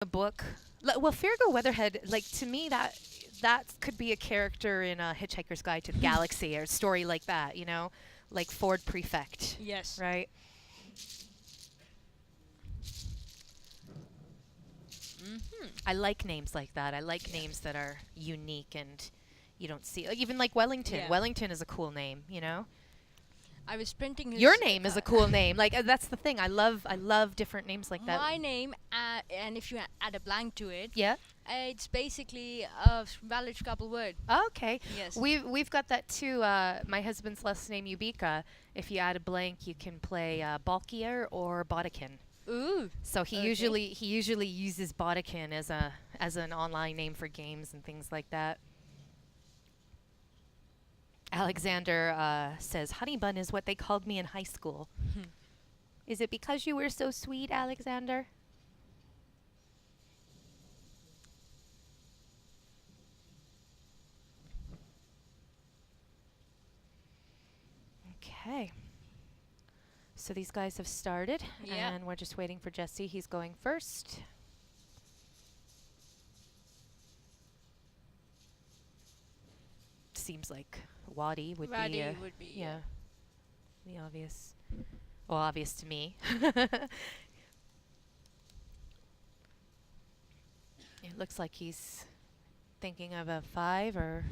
A book. Well, Feargal Weatherhead, like to me, that could be a character in a Hitchhiker's Guide to the Galaxy or a story like that. Like Ford Prefect, Yes. right? I like names like that. I like Yeah. names that are unique and you don't see. Like, even like Wellington. Yeah. Wellington is a cool name. I was printing Your his name is a cool name. Like that's the thing. I love different names like that. my name, and if you add a blank to it, Yeah. it's basically a valid couple word. Okay. Yes. We've got that too. My husband's last name Ubika. If you add a blank, you can play Balkier or Bodekin. Ooh. So he Okay. usually uses Bodekin as an online name for games and things like that. Alexander says, "Honey bun is what they called me in high school." Is it because you were so sweet, Alexander? Okay. So these guys have started, Yeah. and we're just waiting for Jesse. He's going first. Seems like Wadi would be, Ready would be. yeah, the obvious. Well, obvious to me. It looks like he's thinking of a 5 or.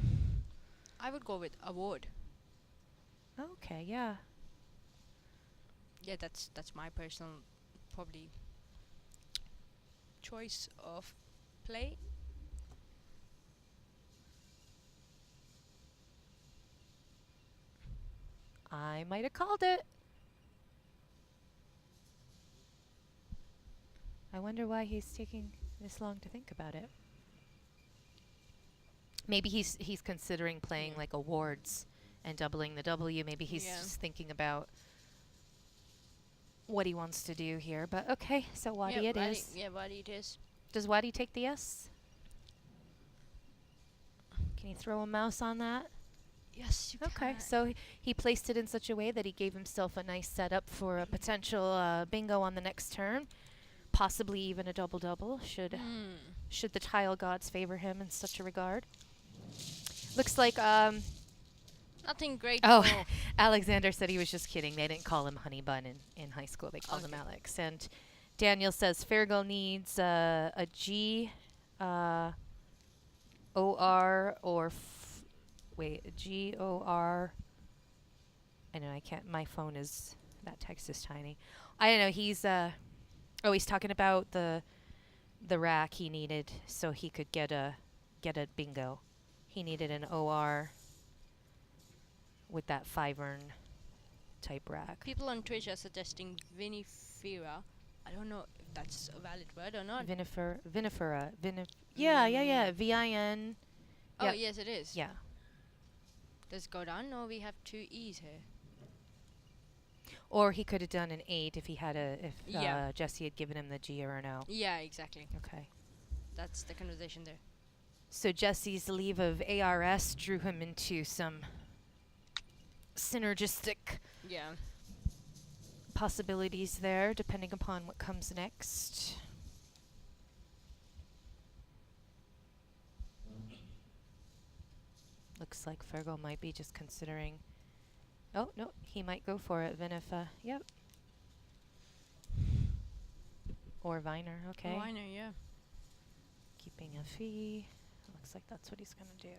I would go with award. Okay, yeah. Yeah, that's my personal probably choice of play. I might have called it. I wonder why he's taking this long to think about it. Maybe he's considering playing Yeah. like awards and doubling the W. Maybe he's Yeah. just thinking about what he wants to do here. But okay, so Wadi Yeah, it Wadi. is. Yeah, Wadi it is. Does Wadi take the S? Can you throw a mouse on that? Yes, you Okay, can. so he placed it in such a way that he gave himself a nice setup for a potential bingo on the next turn, possibly even a double-double, should the tile gods favor him in such a regard. Looks like, Nothing great. oh, For Alexander said he was just kidding. They didn't call him Honey Bun in high school. They called him Okay. Alex. And Daniel says Feargal needs a G, O-R, or wait, G-O-R. I know I can't. My phone is, that text is tiny. I don't know. He's talking about the rack he needed so he could get a bingo. He needed an OR with that 5-earn type rack. people on Twitch are suggesting vinifera. I don't know if that's a valid word or not. Vinifera. Yeah. VIN. Oh, Yep. yes, it is. Yeah. Does it go down? No, we have 2 E's here. Or he could have done an 8 if Yeah. Jesse had given him the G or an O. Yeah, exactly. Okay. That's the conversation there. So Jesse's leave of ARS drew him into some synergistic Yeah. possibilities there, depending upon what comes next. Looks like Fergal might be just considering. Oh, no, he might go for it. Vinifa, yep. Or Viner, okay. Oh, I know, yeah. Keeping a fee. Looks like that's what he's going to do.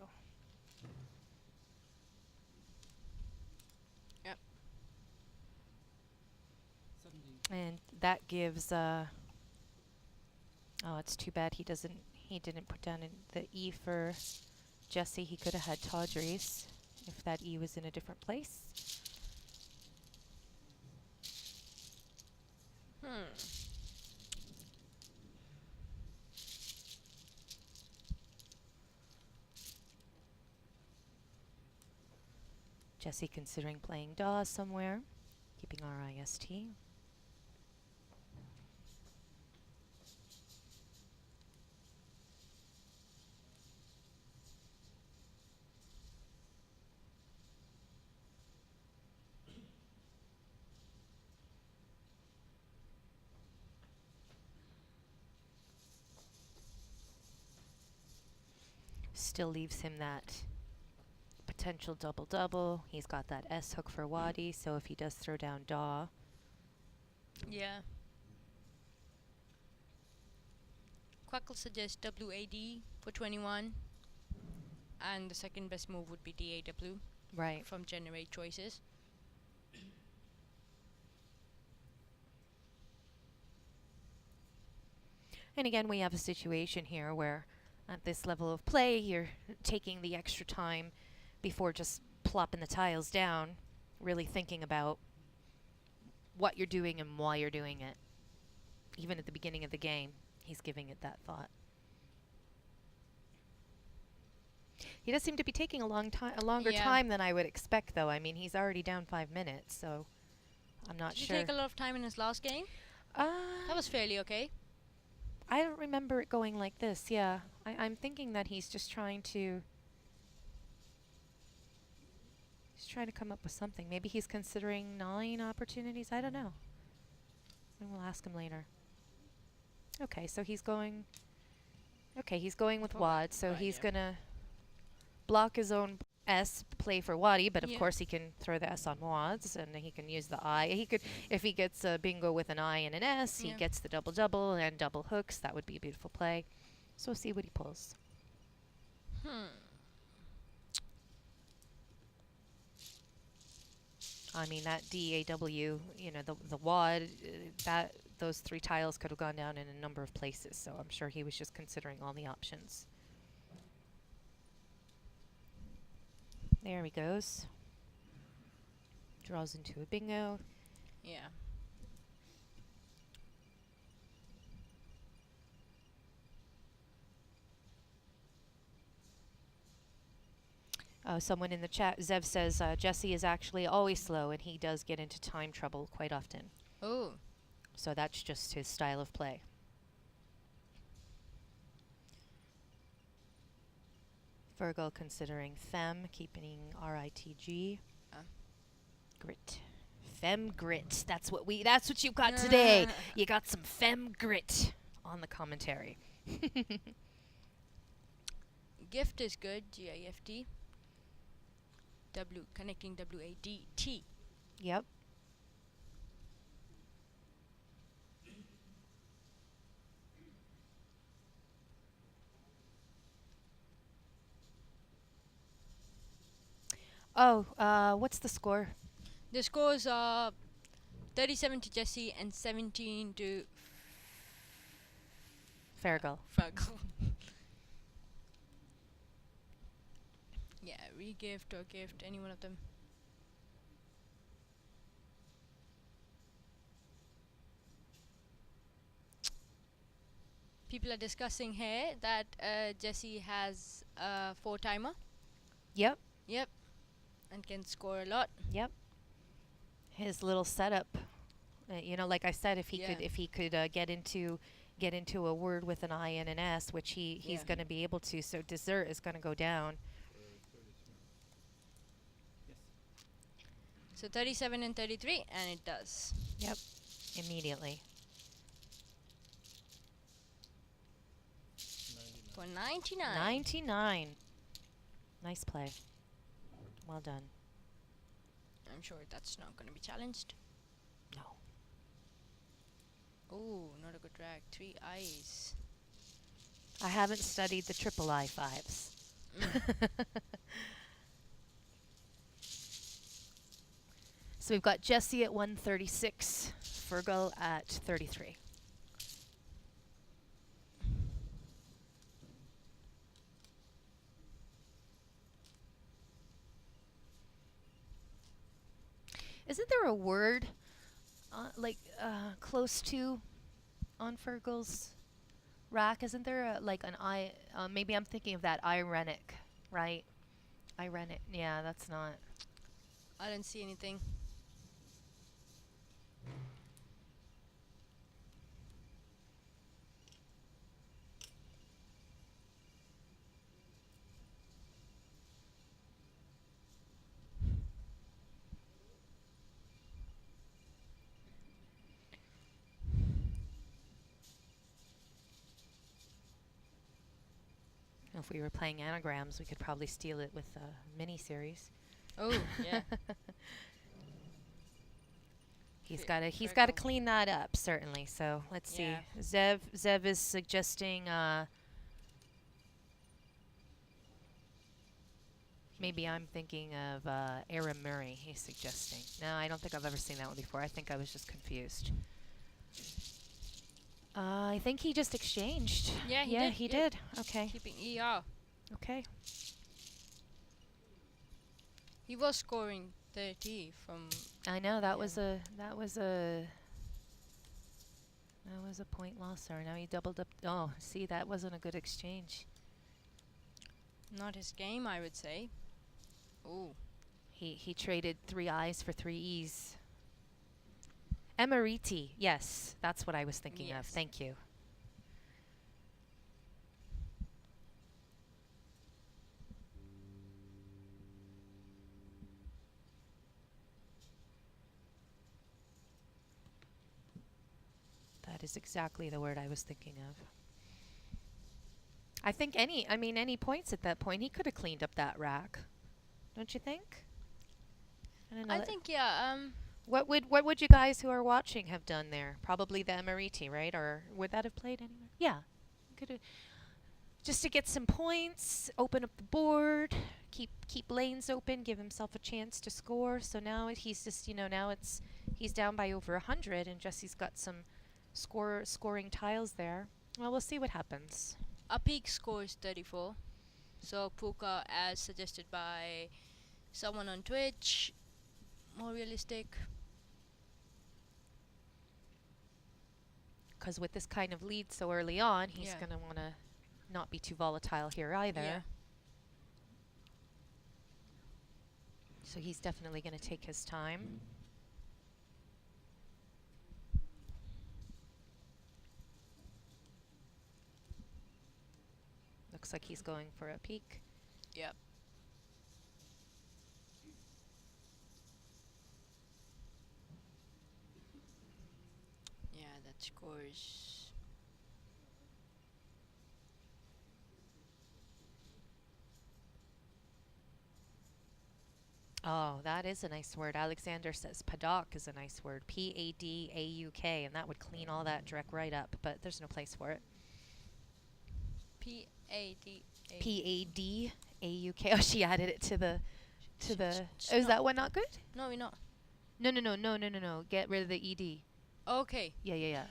Yep. And that gives, oh, it's too bad he didn't put down the E for Jesse. He could have had Tawdry's if that E was in a different place. Jesse considering playing Dawes somewhere, keeping RIST. still leaves him that potential double-double. He's got that S hook for Wadi, so if he does throw down Daw. Yeah. Quackle suggests WAD for 21. And the second best move would be DAW Right. from Generate Choices. And again, we have a situation here where at this level of play, you're taking the extra time before just plopping the tiles down, really thinking about what you're doing and why you're doing it. Even at the beginning of the game, he's giving it that thought. He does seem to be taking a longer time than I would expect, though. I mean, he's already down 5 minutes, so I'm not sure. Did he take a lot of time in his last game? That was fairly okay. I don't remember it going like this. Yeah, I'm thinking that he's just trying to. He's trying to come up with something. Maybe he's considering 9 opportunities. I don't know. We'll ask him later. Okay, so he's going. Okay, he's going with Wad, so he's gonna block his own S, play for Wadi, but of course he can throw the S on Wad's, and he can use the I. He could, if he gets a bingo with an I and an S, he gets the double-double and double hooks. That would be a beautiful play. So we'll see what he pulls. I mean, that DAW, you know, the Wad, those 3 tiles could have gone down in a number of places, so I'm sure he was just considering all the options. There he goes. Draws into a bingo. Yeah. Someone in the chat, Zev says, Jesse is actually always slow, and he does get into time trouble quite often. Oh. So that's just his style of play. Feargal considering Fem, keeping RITG. Grit. Fem grit. That's what you got today. You got some Fem grit on the commentary. Gift is good, GIFT. Connecting WADT. Yep. Oh, what's the score? The scores are 37 to Jesse and 17 to Feargal. Yeah, re-gift or gift, any one of them. People are discussing here that Jesse has a 4-timer. Yep. Yep. And can score a lot. Yep. His little setup, you know, like I said, if he could get into a word with an I and an S, which he's going to be able to, so dessert is going to go down. So 37 and 33, and it does. Yep, immediately. For 99. 99. Nice play. Well done. I'm sure that's not going to be challenged. No. Oh, not a good drag. 3 I's. I haven't studied the triple I5s. So we've got Jesse at 136, Feargal at 33. Isn't there a word close to on Feargal's rack? Isn't there like an I? Maybe I'm thinking of that irenic, right? Irenic. Yeah, that's not. I don't see anything. If we were playing anagrams, we could probably steal it with a mini-series. Oh, yeah. He's Fair got to call. clean that up, certainly. So let's see. Yeah. Zev is suggesting maybe I'm thinking of Aaron Murray. He's suggesting. No, I don't think I've ever seen that one before. I think I was just confused. I think he just exchanged. Yeah, he yeah, did. he Yep. did. Okay. Keeping ER. Okay. He was scoring 30 from. I know that Yeah. was a point loss there. Now he doubled up. Oh, see, that wasn't a good exchange. Not his game, I would say. Oh. He traded 3 I's for 3 E's. Emeriti. Yes, that's what I was thinking of. Yes. Thank you. That is exactly the word I was thinking of. I think any points at that point, he could have cleaned up that rack. Don't you think? I don't know. I think, yeah. What would you guys who are watching have done there? Probably the Emeriti, right? Or would that have played anywhere? Yeah. Could have just to get some points, open up the board, keep lanes open, give himself a chance to score. So now he's just, now he's down by over 100 and Jesse's got some scoring tiles there. Well, we'll see what happens. A peak scores 34. So Puka, as suggested by someone on Twitch, more realistic. Because with this kind of lead so early on, he's Yeah. going to want to not be too volatile here either. Yeah. So he's definitely going to take his time. Looks like he's going for a peek. Yep. Yeah, that scores. Oh, that is a nice word. Alexander says Padok is a nice word. P-A-D-A-U-K, and that would clean all that dreck right up, but there's no place for it. P-A-D-A. P-A-D-A-U-K. Oh, she added it to the... Oh, is that one not good? No, we're not. No. Get rid of the ED. Okay. Yeah.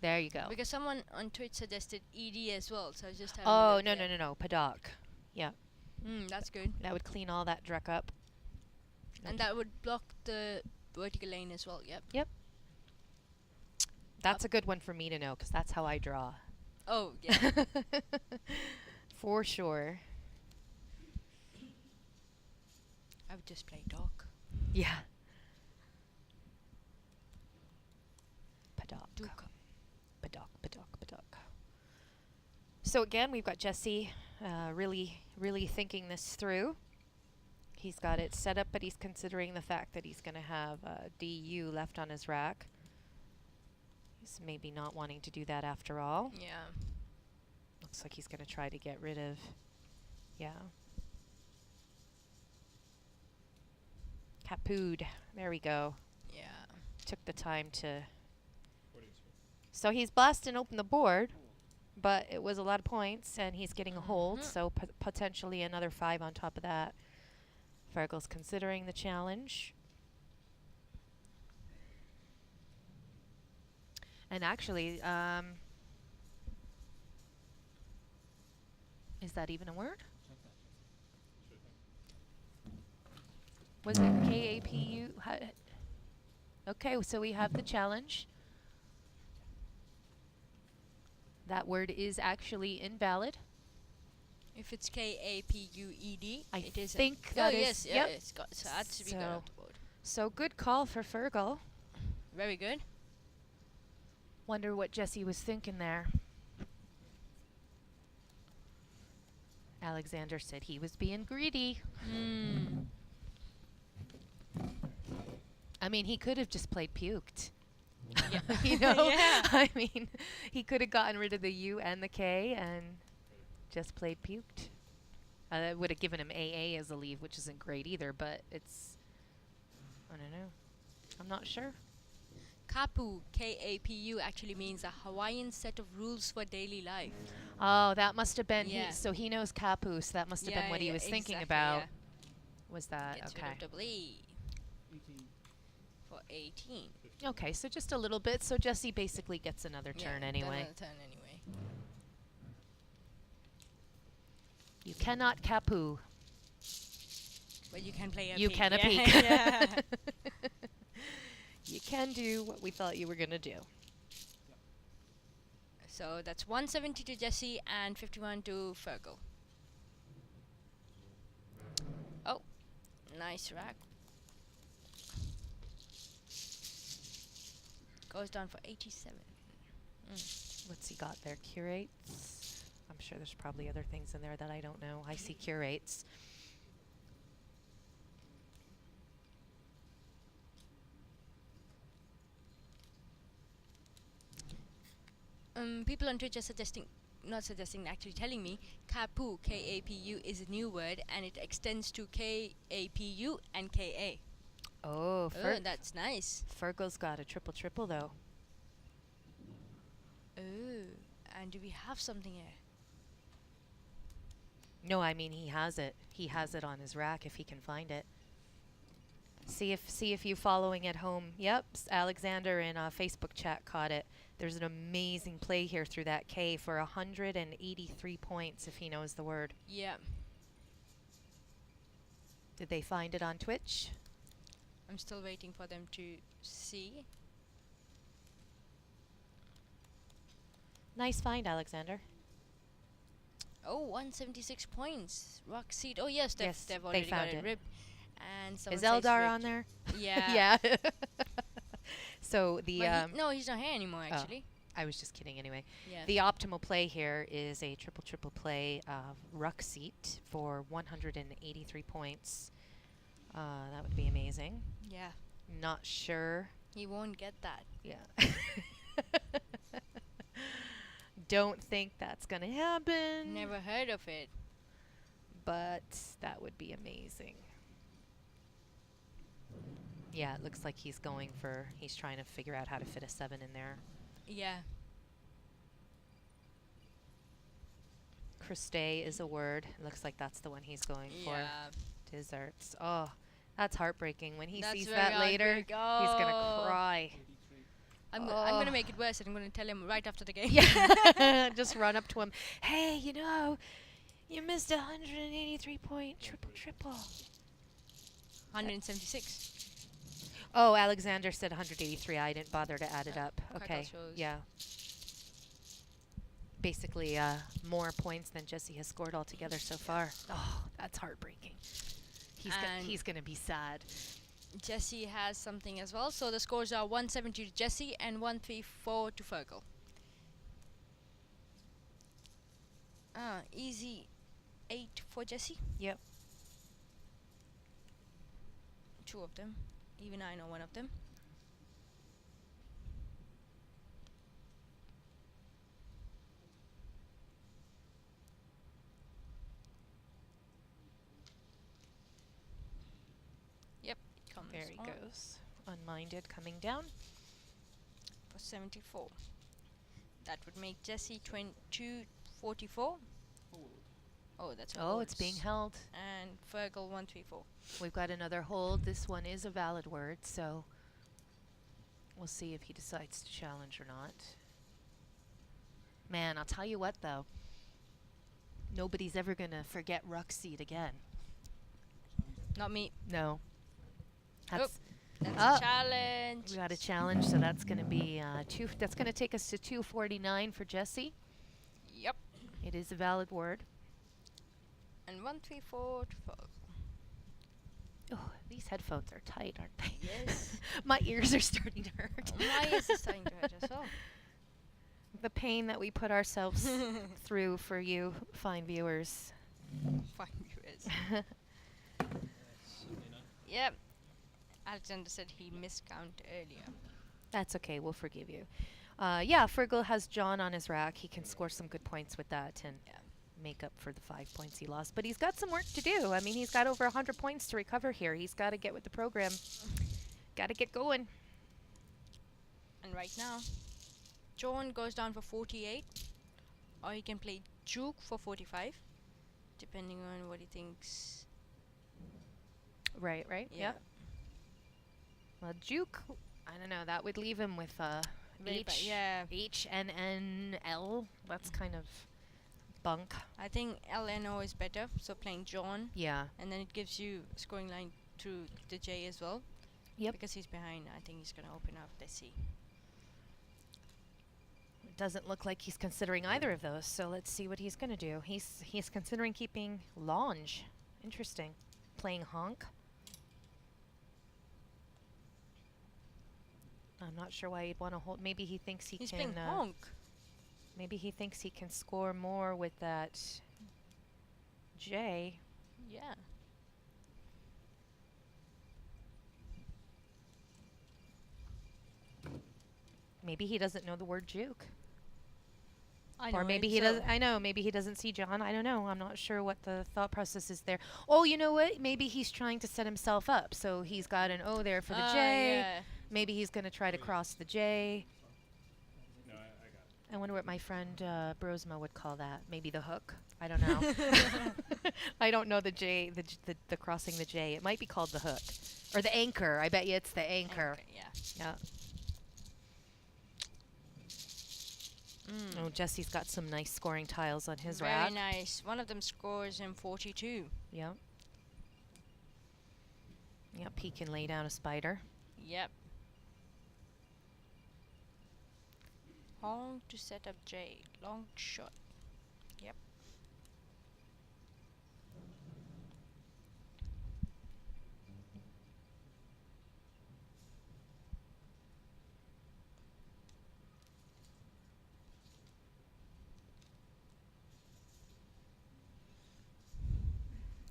There you go. Because someone on Twitch suggested ED as well, so I was just having Oh, a look, no. yeah. Padok. Yeah. That's good. That would clean all that dreck up. And that would block the vertical lane as well, yep. That's a good one for me to know, because that's how I draw. Oh, yeah. For sure. I would just play dock. Yeah. Padok. Duke. Padok. So again, we've got Jesse really thinking this through. He's got it set up, but he's considering the fact that he's going to have DU left on his rack. He's maybe not wanting to do that after all. Yeah. Looks like he's going to try to get rid of... Yeah. Capood. There we go. Yeah. Took the time to... So he's blasting open the board, but it was a lot of points, and he's getting a hold, so potentially another 5 on top of that. Feargal's considering the challenge. And actually, is that even a word? Was it K-A-P-U? Okay, so we have the challenge. That word is actually invalid. If it's K-A-P-U-E-D, I it is. think Oh, that is... yes, yeah, Yep. it's got. So that should be good So- on the board. So good call for Feargal. Very good. Wonder what Jesse was thinking there. Alexander said he was being greedy. I mean, he could have just played puked. Yeah. You know? Yeah. I mean, he could have gotten rid of the U and the K and Just played puked. I would have given him AA as a leave, which isn't great either, but it's, I don't know. I'm not sure. Kapu, Kapu, actually means a Hawaiian set of rules for daily life. Oh, that must have been Yeah. so he knows Kapu, so that must have been what he was thinking exactly, about. yeah. Was that Gets rid okay? of double E for 18. Okay, so just a little bit. So Jesse basically gets another turn anyway. Another turn anyway. You cannot Kapu. But you can play a You peek. can a Yeah, peek. yeah. You can do what we thought you were gonna do. So that's 170 to Jesse and 51 to Feargal. Oh, nice rack. Goes down for 87. What's he got there? Curates. I'm sure there's probably other things in there that I don't know. I see curates. People on Twitch are not suggesting, actually telling me, Kapu, K-A-P-U, is a new word and it extends to K-A-P-U and K-A. Oh, Oh, that's nice. Feargal's got a triple though. Oh, and do we have something here? No, I mean he has it. He has it on his rack if he can find it. See if you following at home. Yep, Alexander in Facebook chat caught it. There's an amazing play here through that K for 183 points if he knows the word. Yeah. Did they find it on Twitch? I'm still waiting for them to see. Nice find, Alexander. Oh, 176 points. Rock seed. Oh, yes, Yes, they've they already found got it it. ripped. And someone Is says Eldar ripped. on there? Yeah. Yeah. So the But no, he's not here anymore, actually. I was just kidding anyway. Yeah. The optimal play here is a triple play ruck seat for 183 points. That would be amazing. Yeah. Not sure. He won't get that. Yeah. Don't think that's going to happen. Never heard of it. But that would be amazing. Yeah, it looks like he's trying to figure out how to fit a 7 in there. Yeah. Crustade is a word. It looks like that's the one he's going for. Yeah. Desserts. Oh, that's heartbreaking. When he That's sees very that later, he's going to Oh. cry. I'm gonna make it worse, and I'm gonna tell him right after the game. Yeah. Just run up to him. Hey, you missed a 183 point triple. 176. Oh, Alexander said 183. I didn't bother to add it up. Okay. shows. Yeah. Basically, more points than Jesse has scored altogether so far. Oh, that's heartbreaking. He's gonna be sad. Jesse has something as well. So the scores are 170 to Jesse and 134 to Feargal. Easy 8 for Jesse. Yep. 2 of them. Even I know one of them. Yep, it comes There he on goes. Unminded coming down. for 74. That would make Jesse 244. Oh, that's a Oh, it's being holds. held. And Feargal 134. We've got another hold. This one is a valid word, so we'll see if he decides to challenge or not. Man, I'll tell you what, though. Nobody's ever going to forget Ruckseed again. Not me. No. That's That's Oh. a challenge. we got a challenge, so that's going to be that's going to take us to 249 for Jesse. Yep. It is a valid word. And 134 to Feargal. Oh, these headphones are tight, aren't they? Yes. My ears are starting to hurt. My ears are starting to hurt as well. The pain that we put ourselves through for you fine viewers. Fine viewers. Yep. Alexander said he miscounted earlier. That's okay, we'll forgive you. Yeah, Feargal has John on his rack. He can score some good points with that. And Yeah. make up for the 5 points he lost. But he's got some work to do. I mean, he's got over 100 points to recover here. He's got to get with the program. Got to get going. And right now, John goes down for 48, or he can play Juke for 45, depending on what he thinks. Right. Yeah. Well, Juke, I don't know. That would leave him with HNNL. That's kind of bunk. I think LNO is better, so playing John, Yeah. and then it gives you scoring line through the J as well. Yep. Because he's behind, I think he's going to open up. Let's see. It doesn't look like he's considering either of those, so let's see what he's going to do. He's considering keeping Longe. Interesting. Playing Honk. I'm not sure why he'd want to hold. Maybe he thinks He's can. playing Honk. Maybe he thinks he can score more with that J. Yeah. Maybe he doesn't know the word juke. I know. Or maybe he doesn't. I know. Maybe he doesn't see John. I don't know. I'm not sure what the thought process is there. Oh, you know what? Maybe he's trying to set himself up. So he's got an O there for the J. Yeah. Maybe he's going to try to cross the J. No, I got it. I wonder what my friend Brosma would call that. Maybe the hook. I don't know. I don't know the J, the crossing the J. It might be called the hook. Or the anchor. I bet you it's the anchor. Yeah. Yeah. Mm. Oh, Jesse's got some nice scoring tiles on his Very rack. nice. One of them scores him 42. Yep. Yep, he can lay down a spider. Yep. Long to set up J. Long shot. Yep.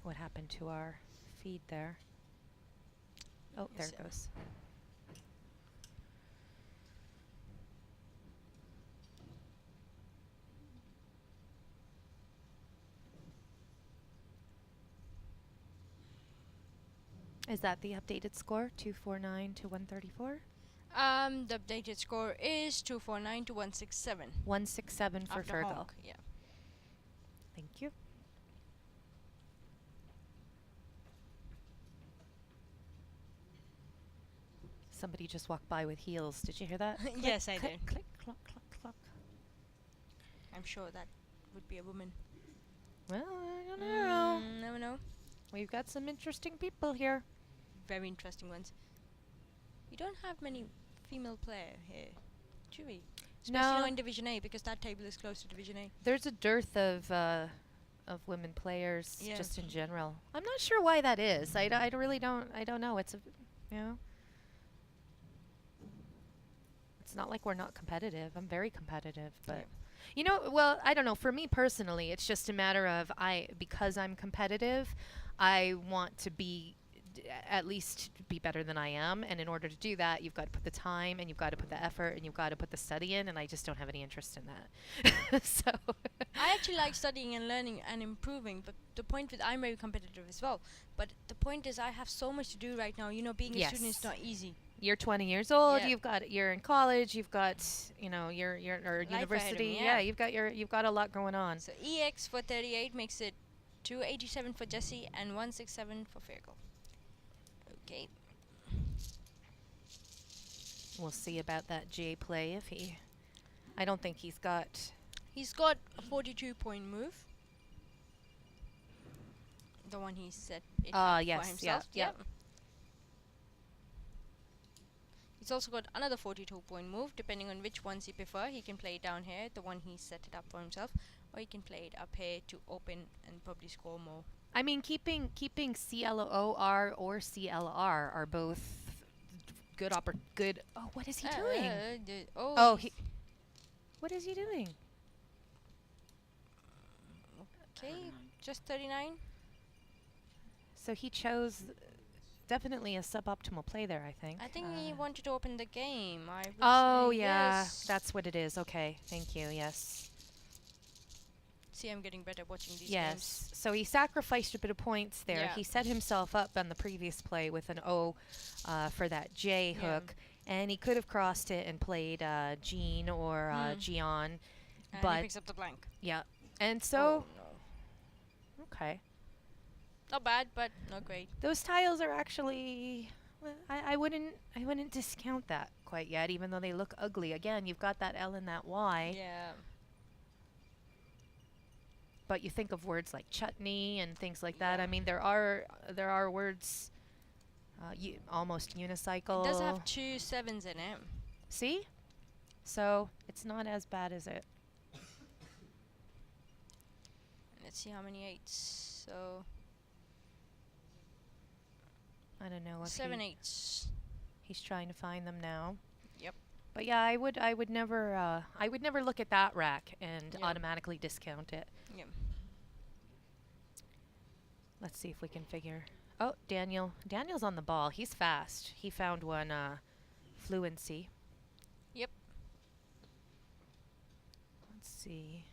What happened to our feed there? Oh, there it goes. Is that the updated score? 249 to 134? The updated score is 249 to 167. 167 for After Feargal. honk, yeah. Thank you. Somebody just walked by with heels. Did you hear that? Yes, I click, did. click, clock, clock, clock. I'm sure that would be a woman. Well, I don't know. Never know. We've got some interesting people here. Very interesting ones. We don't have many female player here, do we? Especially No. not in Division A, because that table is close to Division A. There's a dearth of women players Yeah. just in general. I'm not sure why that is. I really don't. I don't know. It's a, you know. It's not like we're not competitive. I'm very competitive, but Yeah. you know, well, I don't know. For me personally, it's just a matter of because I'm competitive, I want to be at least be better than I am, and in order to do that, you've got to put the time and you've got to put the effort and you've got to put the study in, and I just don't have any interest in that. So I actually like studying and learning and improving, but the point with I'm very competitive as well. But the point is I have so much to do right now. You know, being a student is Yes. not easy. you're 20 years old. Yeah. You're in college. You've got you're or Life ahead of university. me, Yeah, yeah. you've got a lot going on. So EX for 38 makes it 287 for Jesse and 167 for Feargal. Okay. We'll see about that J play if he. I don't think he's got. He's got a 42-point move. The one he set it up Yes, for himself. yeah. He's also got another 42-point move. Depending on which ones he prefer, he can play it down here, the one he set it up for himself, or he can play it up here to open and probably score more. I mean, keeping CLOR or CLR are both good. Oh, what is he doing? Oh, he. What is he doing? Okay, just 39. So he chose definitely a suboptimal play there, I think. I think he wanted to open the game. I would Oh say yeah, yes. that's what it is. Okay, thank you. Yes. See, I'm getting better watching these games. Yes. So he sacrificed a bit of points there. Yeah. He set himself up on the previous play with an O for that J Yeah. hook, and he could have crossed it and played Jean or Gian, And but he picks up the blank. yeah. And so, Oh, no. okay, Not bad, but not great. those tiles are actually. Well, I wouldn't discount that quite yet, even though they look ugly. Again, you've got that L and that Y. Yeah. But you think of words like chutney and things like that. Yeah. I mean, there are words, almost unicycle. It does have 2 sevens in it. See? So it's not as bad as it. Let's see how many 8s. So I don't know if 7 8s. he's trying to find them now. Yep. But yeah, I would never look at that rack and Yeah. automatically discount it. Yep. Let's see if we can figure. Oh, Daniel's on the ball. He's fast. He found one fluency. Yep. Let's see.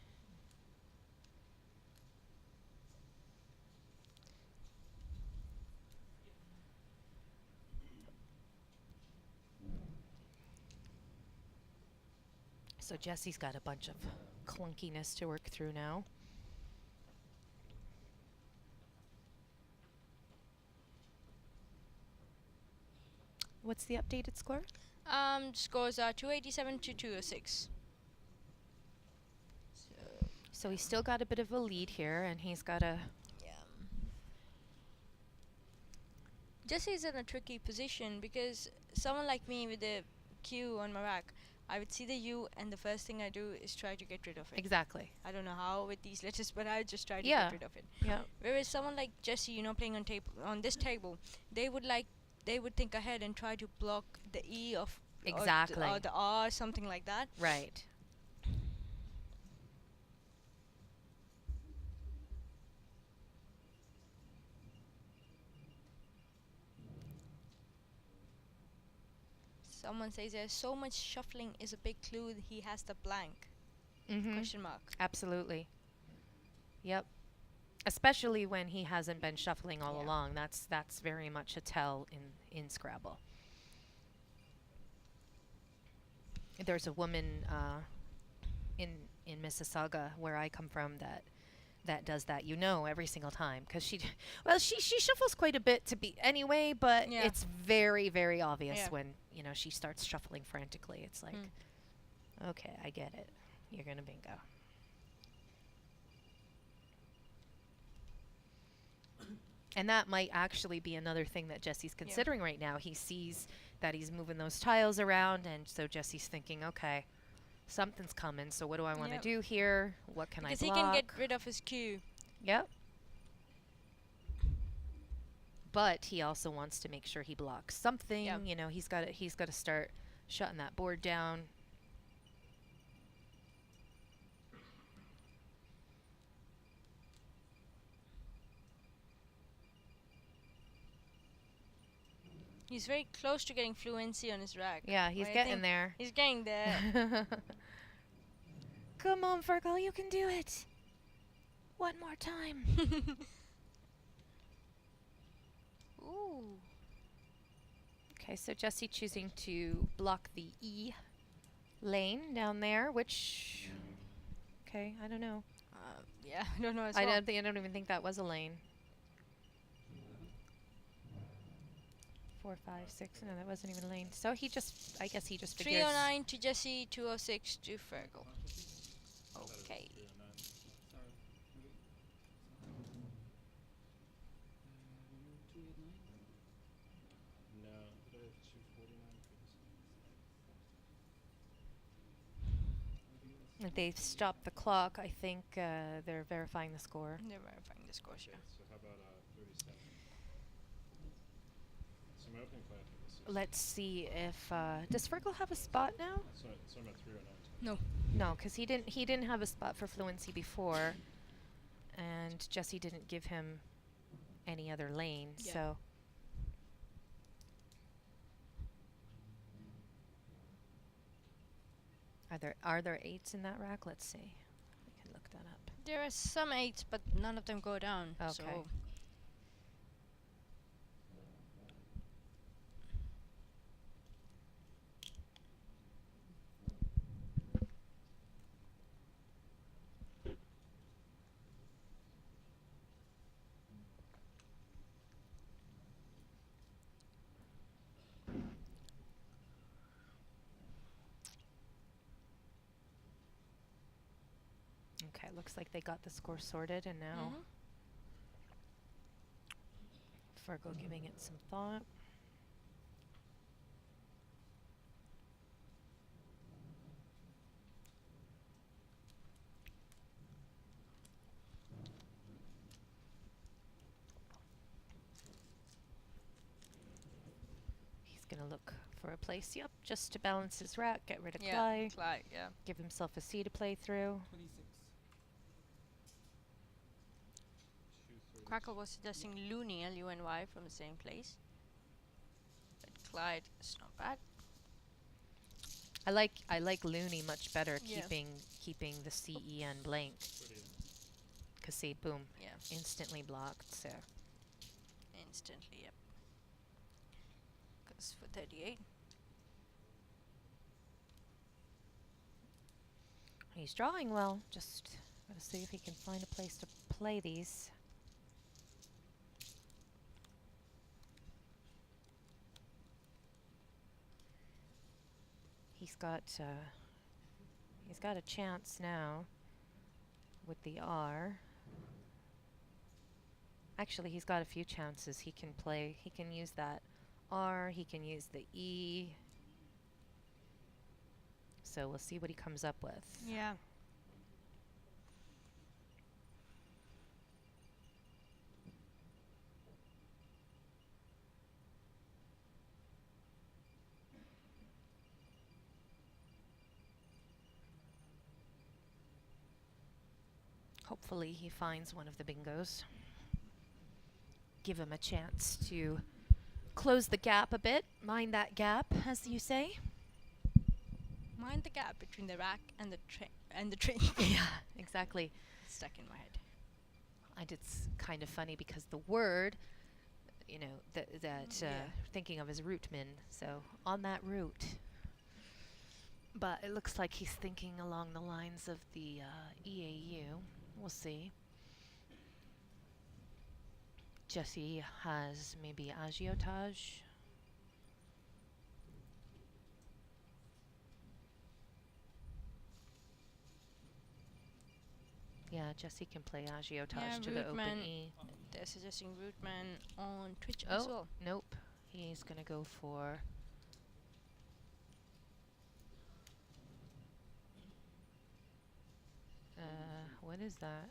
So Jesse's got a bunch of clunkiness to work through now. What's the updated score? Scores are 287 to 206. So he's still got a bit of a lead here, and he's got a. Yeah. Jesse's in a tricky position because someone like me with the Q on my rack, I would see the U, and the first thing I do is try to get rid of it. Exactly. I don't know how with these letters, but I just try to Yeah. get rid of it. Yeah. Whereas someone like Jesse, playing on this table, they would think ahead and try to block the E of Exactly. or the R, something like that. Right. Someone says there's so much shuffling is a big clue that he has the blank. Mm-hmm. Question mark. Absolutely. Yep. Especially when he hasn't been shuffling all Yeah. along. That's very much a tell in Scrabble. There's a woman in Mississauga, where I come from, that does that. Every single time, because she shuffles quite a bit to be anyway, but Yeah. it's very, very obvious Yeah. when she starts shuffling frantically. It's like, okay, I get it. You're gonna bingo. And that might actually be another thing that Jesse's considering right now. He sees that he's moving those tiles around, and so Jesse's thinking, okay, something's coming. So what do I want to Yep. do here? What can Because I he block? can get rid of his Q. Yep. But he also wants to make sure he blocks something. Yep. He's got to start shutting that board down. He's very close to getting fluency on his rack. Yeah, he's But I getting think there. He's getting there. Come on, Feargal, you can do it. One more time. Ooh. Okay, so Jesse choosing to block the E lane down there, which, okay, I don't know. Yeah, I don't know as I well. don't even think that was a lane. 4, 5, 6. No, that wasn't even a lane. So I guess he just figures. 309 to Jesse, 206 to Feargal. Okay. No, did I have 249 for this? They've stopped the clock. I think they're verifying the score. They're verifying the scores here. So how about 37? So my opening plan for this is Let's see if does Feargal have a spot now? so I'm at 309. No. No, because he didn't have a spot for fluency before, and Jesse didn't give him any other lane. Yeah. So are there 8s in that rack? Let's see. We can look that up. There are some 8s, but none of them go down. Okay. So Okay, looks like they got the score sorted, and now Mhm. Feargal giving it some thought. He's gonna look for a place, yep, just to balance his rack, get rid of yeah, Clyde, Clyde. Yeah. give himself a C to play through. 26. Crackle was suggesting Looney, Luny from the same place, but Clyde is not bad. I like Looney much better, Yeah. keeping the CEN blank. Cause see, boom, Yeah, instantly blocked. So instantly. Yep. Goes for 38. he's drawing well. Just gotta see if he can find a place to play these. He's got a chance now with the R. Actually, he's got a few chances. He can play. He can use that R. He can use the E. So we'll see what he comes up with. Yeah. Hopefully he finds one of the bingos. Give him a chance to close the gap a bit. Mind that gap, as you say. Mind the gap between the rack and the train. Yeah, exactly. Stuck in my head. And it's kind of funny because the word, you know, Yeah. thinking of is rootman. So on that route. But it looks like he's thinking along the lines of the EAU. We'll see. Jesse has maybe agiotage. Yeah, Jesse can play agiotage Yeah, to the open rootman. E. They're suggesting Rootman on Twitch as Oh, well. nope. He's gonna go for what is that?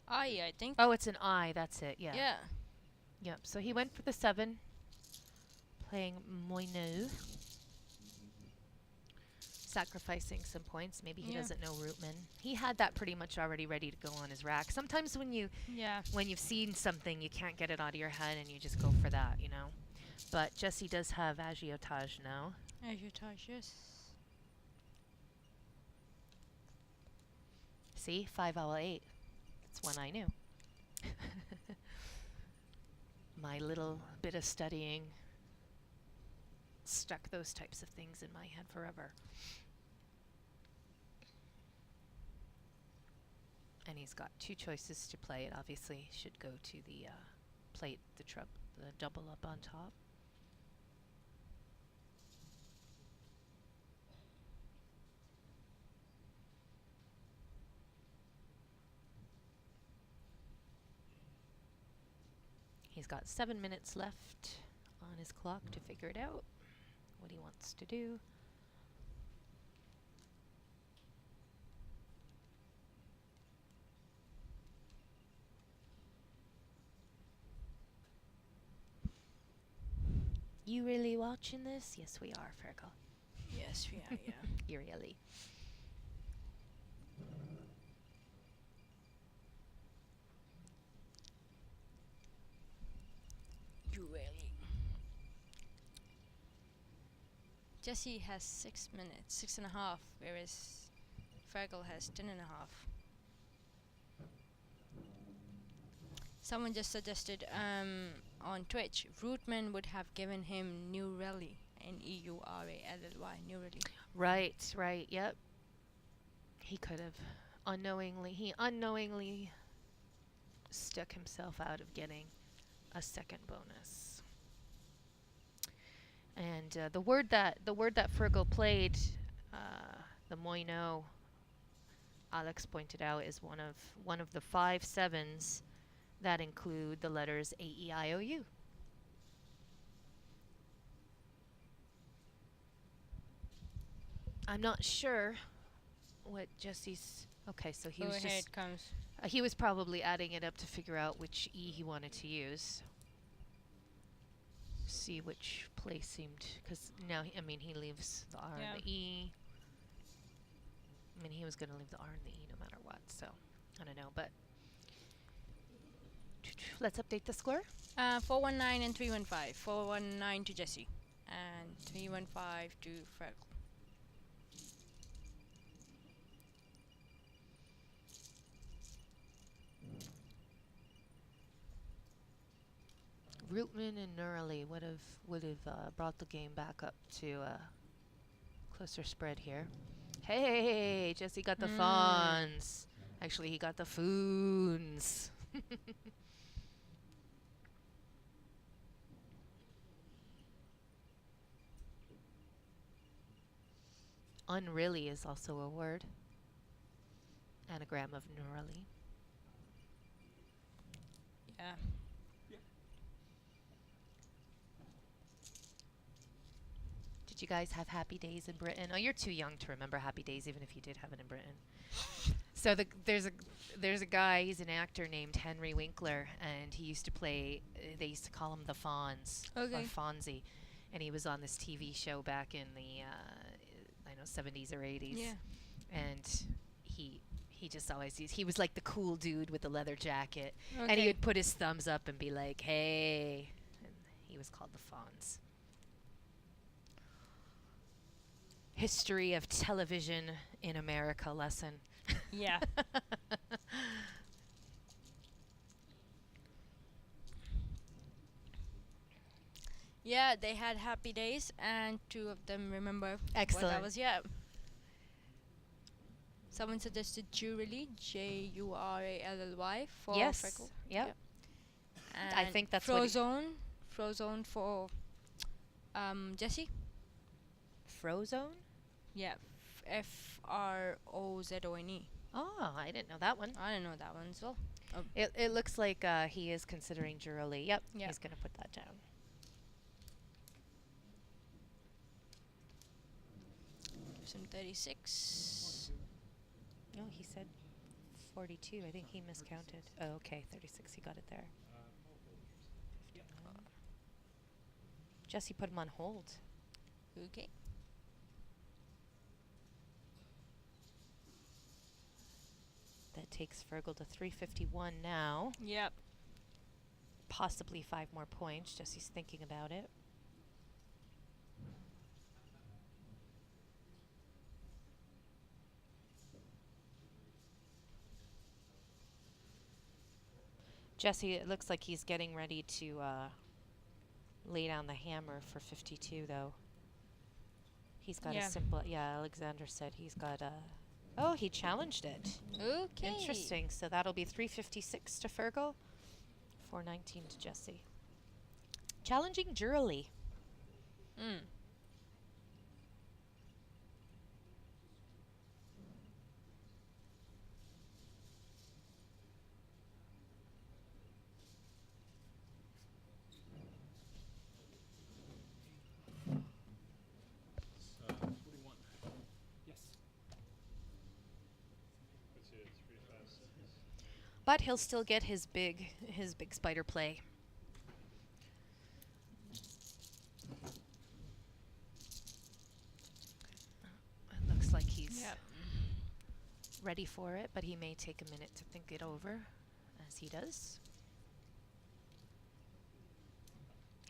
I think. Oh, it's an I, that's it, yeah. Yeah. Yep, so he went for the 7, playing Moineau. Sacrificing some points. Maybe he Yeah. doesn't know Rootman. He had that pretty much already ready to go on his rack. Sometimes when Yeah. you've seen something, you can't get it out of your head and you just go for that, you know. But Jesse does have agiotage now. Agiotage, yes. See, 5 out of 8. That's one I knew. My little bit of studying stuck those types of things in my head forever. And he's got 2 choices to play. It obviously should go to the plate, the double up on top. He's got 7 minutes left on his clock to figure it out, what he wants to do. You really watching this? Yes, we are, Feargal. Yes, we are, yeah. You really. You really. Jesse has 6 minutes, 6.5, whereas Feargal has 10.5. Someone just suggested on Twitch, Rootman would have given him New Rally, Neurally, New Rally. Right, right, yep. He could have he unknowingly stuck himself out of getting a second bonus. And the word that Feargal played, the moino, Alex pointed out, is one of the 5 sevens that include the letters A, E, I, O, U. I'm not sure what Jesse's. Okay, so he was Here just. it comes. He was probably adding it up to figure out which E he wanted to use. See which place seemed. Because now, I mean, he leaves the R and the E. I mean, he was going to leave the R and the E no matter what, so I don't know. But let's update the score. 419 and 315. 419 to Jesse. And 315 to Feargal. Rootman and Neurally would have brought the game back up to a closer spread here. Hey, Jesse got the fawns. Actually, he got the foons. Unreally is also a word. Anagram of Neurally. Yeah. Did you guys have happy days in Britain? Oh, you're too young to remember happy days, even if you did have it in Britain. So there's a guy, he's an actor named Henry Winkler, and he used to play, they used to call him the Fonz, or Fonzie, and he was on this TV show back in the, I know, 70s or 80s. Yeah. And he just always he was like the cool dude with the leather jacket, Okay. and he would put his thumbs up and be like, hey, and he was called the Fonz. History of television in America lesson. Yeah. Yeah, they had happy days, and 2 of them remember Excellent. what that was. Yeah. Someone suggested Jurally, Jurally, for Yes. Feargal. Yep. And I think that's what Frozone for Jesse. Frozone? Yeah. Frozone. Oh, I didn't know that one. I didn't know that one as well. It looks like he is considering Jurally. Yep. Yeah. He's going to put that down. Gives him 36. No, he said 42. I think he miscounted. Oh, okay. 36. He got it there. Jesse put him on hold. Okay. That takes Feargal to 351 now. Yep. Possibly 5 more points. Jesse's thinking about it. Jesse, it looks like he's getting ready to lay down the hammer for 52, though. He's got a simple... Yeah, Alexander said he's got a... Oh, he challenged it. Okay. Interesting. So that'll be 356 to Feargal, 419 to Jesse. Challenging Jurally. Mm. It's 41. Yes. It's 356. But he'll still get his big spider play. It looks like he's ready for it, but he may take a minute to think it over, as he does.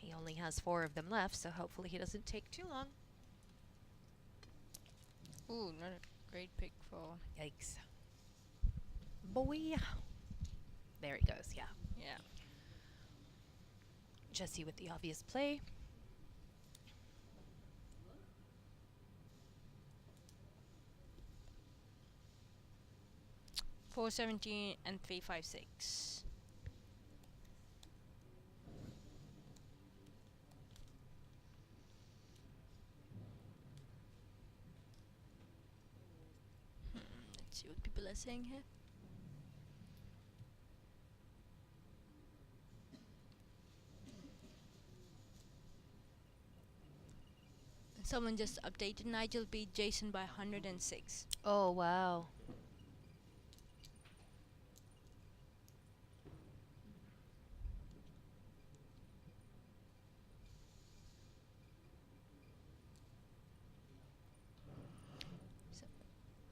He only has 4 of them left, so hopefully he doesn't take too long. Ooh, not a Great pick for. Yikes. Boy. There he goes, yeah. Yeah. Jesse with the obvious play. $4.17 and $3.56. Let's see what people are saying here. Someone just updated. Nigel beat Jason by 106. Oh, wow.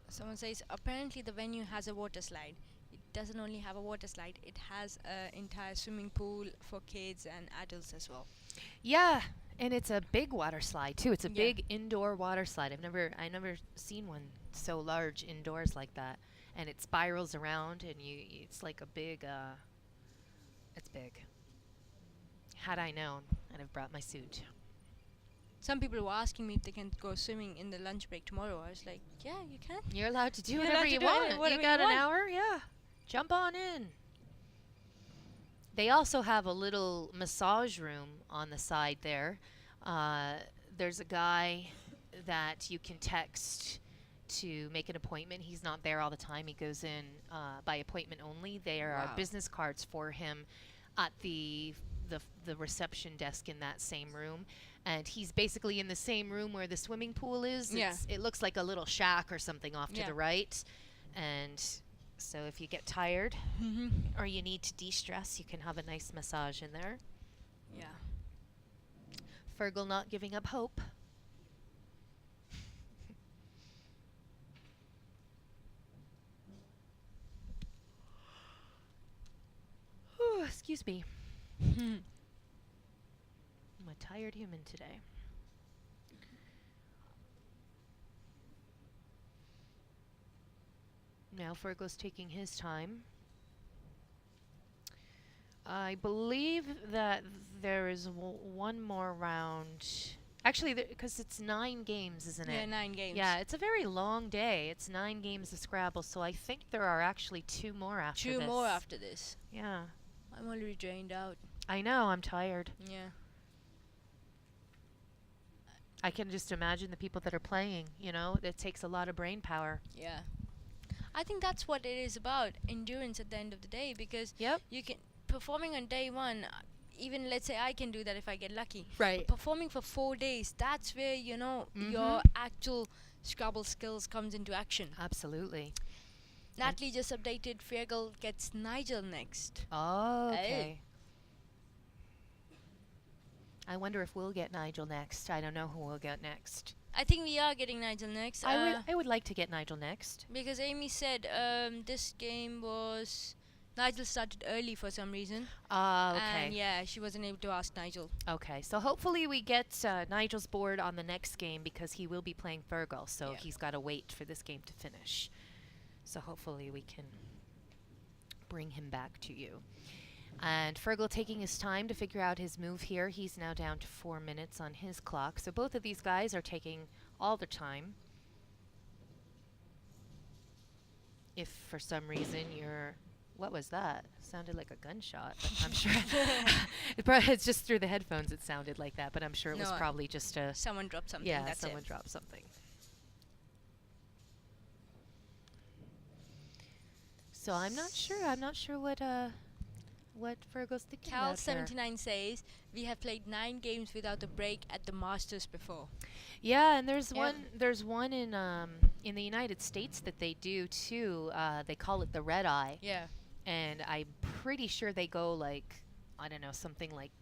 Someone says apparently the venue has a water slide. It doesn't only have a water slide, it has an entire swimming pool for kids and adults as well. Yeah, and it's a big water slide too. It's a Yeah. big indoor water slide. I never seen one so large indoors like that. And it spirals around and it's like a big it's big. Had I known, I'd have brought my suit. Some people were asking me if they can go swimming in the lunch break tomorrow. I was like, yeah, you can. You're allowed to do You're whatever allowed to you do want. whatever You you got an want. hour? Yeah. Jump on in. They also have a little massage room on the side there. There's a guy that you can text to make an appointment. He's not there all the time. He goes in by appointment only. There are Wow. business cards for him at the reception desk in that same room. And he's basically in the same room where the swimming pool is. Yeah. It looks like a little shack or something off to Yeah. the right. And so if you get tired or you need to de-stress, you can have a nice massage in there. Yeah. Feargal not giving up hope. Ooh, excuse me. I'm a tired human today. Now Feargal's taking his time. I believe that there is one more round. Actually, because it's 9 games, isn't Yeah, it? 9 games. Yeah, it's a very long day. It's 9 games of Scrabble, so I think there are actually 2 more after this. 2 more after this. Yeah. I'm already drained out. I know, I'm tired. Yeah. I can just imagine the people that are playing, you know, it takes a lot of brain power. Yeah. I think that's what it is about, endurance at the end of the day, because Yep. you can performing on day 1, even let's say I can do that if I get lucky. Right. Performing for 4 days, that's where, you know, your actual Scrabble skills comes into action. Absolutely. Natalie just updated Feargal gets Nigel next. Oh, okay. Hey. I wonder if we'll get Nigel next. I don't know who we'll get next. I think we are getting Nigel next. I would like to get Nigel next. Because Amy said this game was... Nigel started early for some reason. Okay. And yeah, she wasn't able to ask Nigel. Okay, so hopefully we get Nigel's board on the next game because he will be playing Feargal, so Yeah. he's got to wait for this game to finish. So hopefully we can bring him back to you. And Feargal taking his time to figure out his move here. He's now down to 4 minutes on his clock. So both of these guys are taking all their time. If for some reason you're... What was that? Sounded like a gunshot. But I'm sure it's just through the headphones it sounded like that, but I'm sure it was No, probably just a... Someone dropped something. Yeah, that's someone it. dropped something. So I'm not sure. I'm not sure what Feargal's thinking about here. Cal79 says, we have played 9 games without a break at the Masters before. Yeah, and there's Yeah. one in the United States that they do too. They call it the Red Eye, Yeah. and I'm pretty sure they go like, I don't know, something like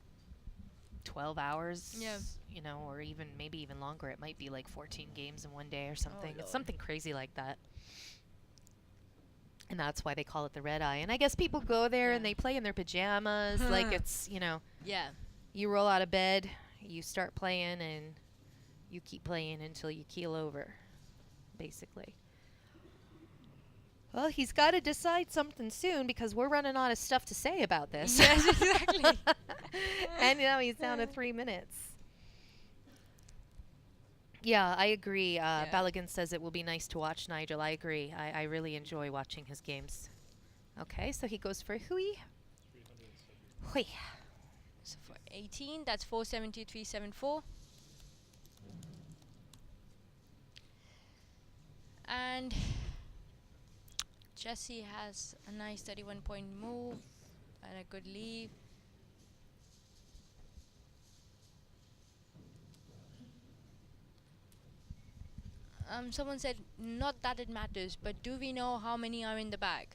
12 hours. Yeah. You know, or even maybe even longer. It might be like 14 games in one day or something. It's Lord. something crazy like that. And that's why they call it the Red Eye. And I guess people go there and Yeah. they play in their pajamas, like it's, you know, Yeah. you roll out of bed, you start playing, and you keep playing until you keel over, basically. Well, he's got to decide something soon because we're running out of stuff to say about this. Yes, exactly. And now he's down to 3 minutes. Yeah, I agree. Yeah. Balogun says it will be nice to watch Nigel. I agree. I really enjoy watching his games. Okay, so he goes for Hui. 370. Hui. So for 18, that's 470, 374. And Jesse has a nice 31-point move and a good lead. Someone said, not that it matters, but do we know how many are in the bag?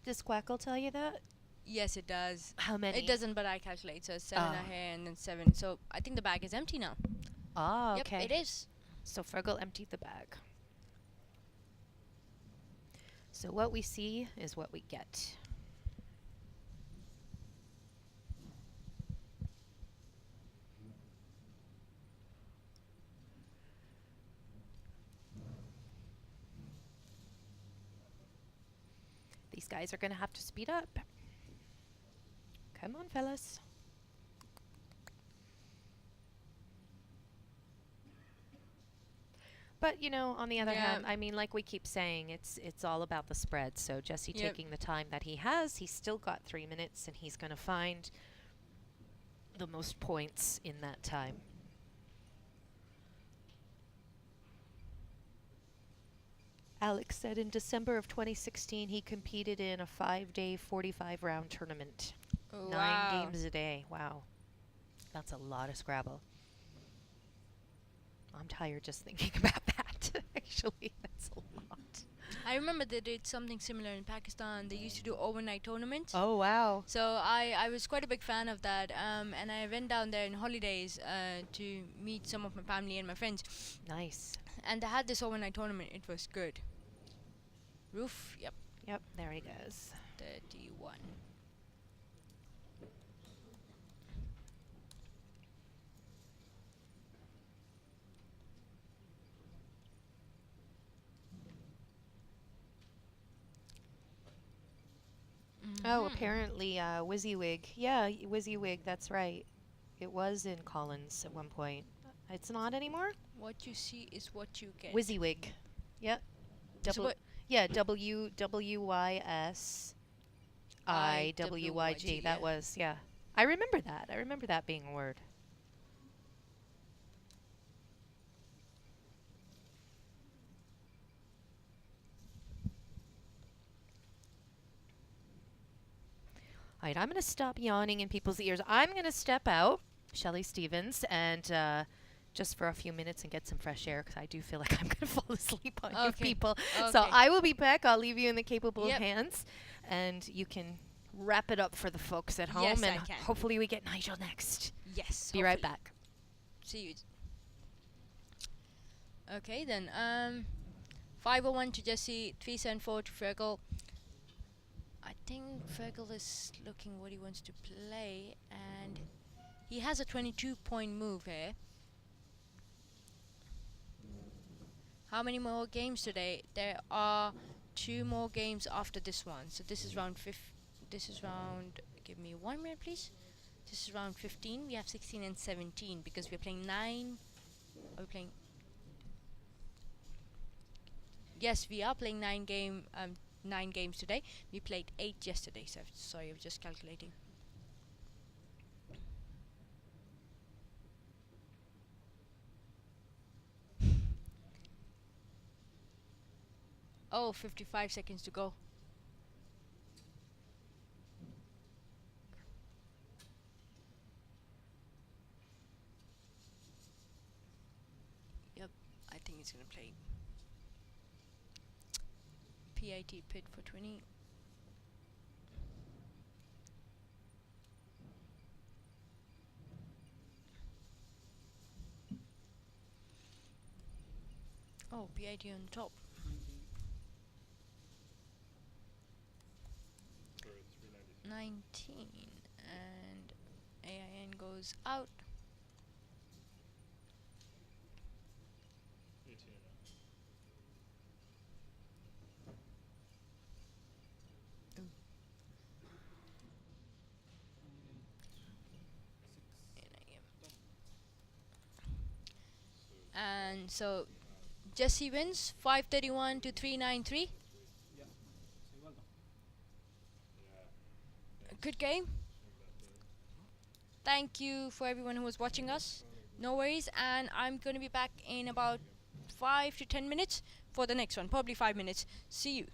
Does Quack will tell you that? Yes, it does. How many? It doesn't, but I calculate. So 7 Ah. are here and then 7. So I think the bag is empty now. Ah, okay. Yep, it is. So Feargal emptied the bag. So what we see is what we get. These guys are going to have to speed up. Come on, fellas. But, you know, on the other Yeah. hand, I mean, like we keep saying, it's all about the spread. So Jesse Yep. taking the time that he has, he's still got 3 minutes, and he's going to find the most points in that time. Alex said in December of 2016, he competed in a 5-day, 45-round tournament. Oh, 9 games a day. Wow. That's a lot of Scrabble. I'm tired just thinking about that. Actually, that's a lot. I remember they did something similar in Pakistan. They used to do overnight tournaments. Oh, wow. So I was quite a big fan of that, and I went down there in holidays to meet some of my family and my friends, Nice. and they had this overnight tournament. It was good. Roof, yep, Yep, there he goes. 31. Oh, Mhm. apparently WYSIWYG. Yeah, WYSIWYG, that's right. It was in Collins at one point. It's not anymore? What you see is what you get. WYSIWYG. Yep. So what- Yeah, WYSIWYG. That yeah. was, yeah. I remember that. I remember that being a word. All right, I'm going to stop yawning in people's ears. I'm going to step out, Shelley Stevens, and just for a few minutes and get some fresh air because I do feel like I'm going to fall asleep on you Okay. people. So Okay. I will be back. I'll leave you in the capable Yep. hands, and you can wrap it up for the folks at home. Yes, I and can. hopefully we get Nigel next. Yes. Be right hopefully. back. See you. Okay then. 501 to Jesse, 374 to Feargal. I think Feargal is looking what he wants to play, and he has a 22-point move here. How many more games today? There are 2 more games after this one. So this is round 5. This is round. Give me 1 minute, please. This is round 15. We have 16 and 17 because we're playing 9. Are we playing? Yes, we are playing 9 games today. We played 8 yesterday. So sorry, I was just calculating. Oh, 55 seconds to go. Yep, I think it's gonna play PIT pit for 20. Oh, PIT on top. For 390. 19, and AIN goes out. 18 and So Jesse wins 531 to 393. Yeah. Sei welcome. Good game. Thank you for everyone who was watching us. No worries, and I'm going to be back in about 5 to 10 minutes for the next one, probably 5 minutes. See you.